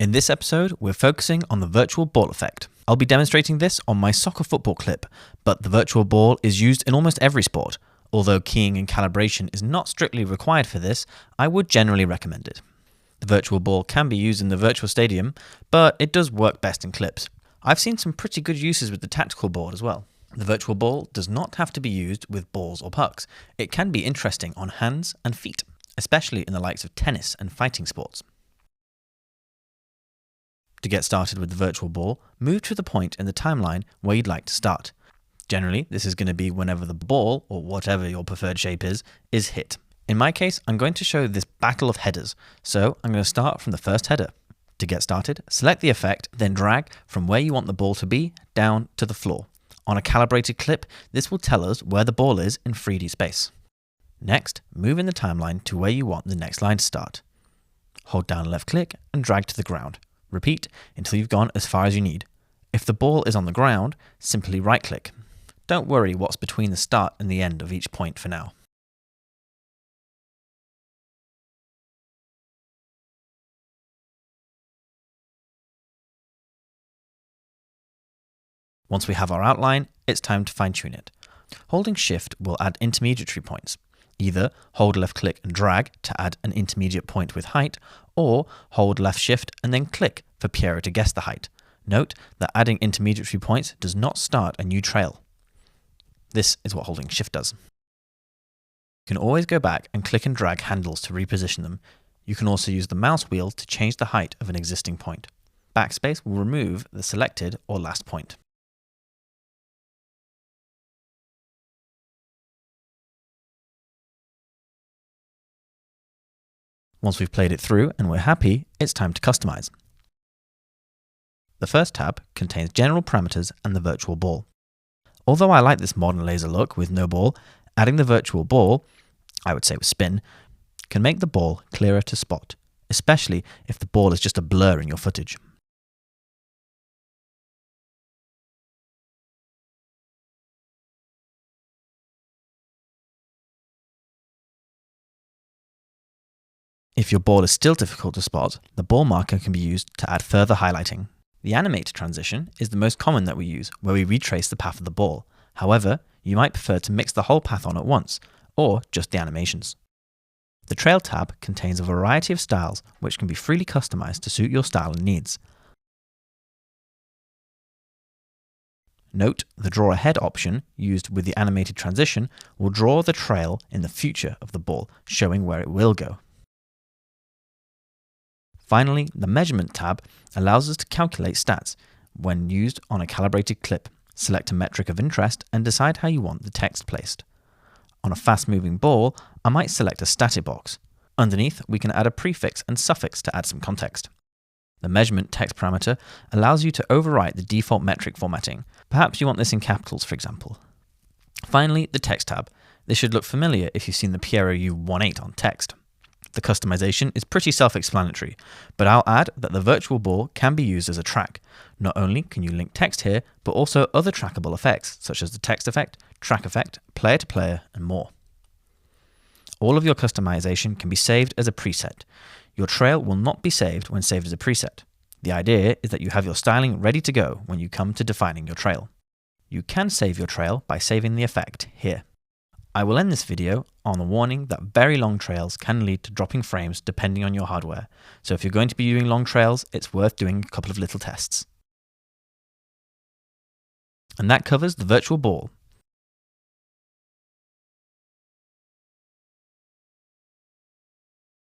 In this episode, we're focusing on the virtual ball effect. I'll be demonstrating this on my soccer football clip, but the virtual ball is used in almost every sport. Although keying and calibration is not strictly required for this, I would generally recommend it. The virtual ball can be used in the virtual stadium, but it does work best in clips. I've seen some pretty good uses with the tactical board as well. The virtual ball does not have to be used with balls or pucks. It can be interesting on hands and feet, especially in the likes of tennis and fighting sports. To get started with the virtual ball, move to the point in the timeline where you'd like to start. Generally, this is going to be whenever the ball, or whatever your preferred shape is hit. In my case, I'm going to show this battle of headers, so I'm going to start from the first header. To get started, select the effect, then drag from where you want the ball to be down to the floor. On a calibrated clip, this will tell us where the ball is in 3D space. Next, move in the timeline to where you want the next line to start. Hold down left click and drag to the ground. Repeat until you've gone as far as you need. If the ball is on the ground, simply right click. Don't worry what's between the start and the end of each point for now. Once we have our outline, it's time to fine-tune it. Holding Shift will add intermediary points. Either hold left click and drag to add an intermediate point with height, or hold left shift and then click for PIERO to guess the height. Note that adding intermediary points does not start a new trail. This is what holding Shift does. You can always go back and click and drag handles to reposition them. You can also use the mouse wheel to change the height of an existing point. Backspace will remove the selected or last point. Once we've played it through and we're happy, it's time to customize. The first tab contains general parameters and the virtual ball. Although I like this modern laser look with no ball, adding the virtual ball, I would say with spin, can make the ball clearer to spot, especially if the ball is just a blur in your footage. If your ball is still difficult to spot, the ball marker can be used to add further highlighting. The animate transition is the most common that we use, where we retrace the path of the ball. However, you might prefer to mix the whole path on at once, or just the animations. The trail tab contains a variety of styles which can be freely customized to suit your style and needs. Note the draw ahead option used with the animated transition will draw the trail in the future of the ball, showing where it will go. Finally, the Measurement tab allows us to calculate stats when used on a calibrated clip. Select a metric of interest and decide how you want the text placed. On a fast-moving ball, I might select a static box. Underneath, we can add a prefix and suffix to add some context. The Measurement text parameter allows you to overwrite the default metric formatting. Perhaps you want this in capitals, for example. Finally, the Text tab. This should look familiar if you've seen the PIERO U18 on text. The customization is pretty self-explanatory, but I'll add that the virtual ball can be used as a track. Not only can you link text here, but also other trackable effects, such as the text effect, track effect, player to player, and more. All of your customization can be saved as a preset. Your trail will not be saved when saved as a preset. The idea is that you have your styling ready to go when you come to defining your trail. You can save your trail by saving the effect here. I will end this video on a warning that very long trails can lead to dropping frames depending on your hardware, so if you're going to be doing long trails, it's worth doing a couple of little tests. And that covers the virtual ball.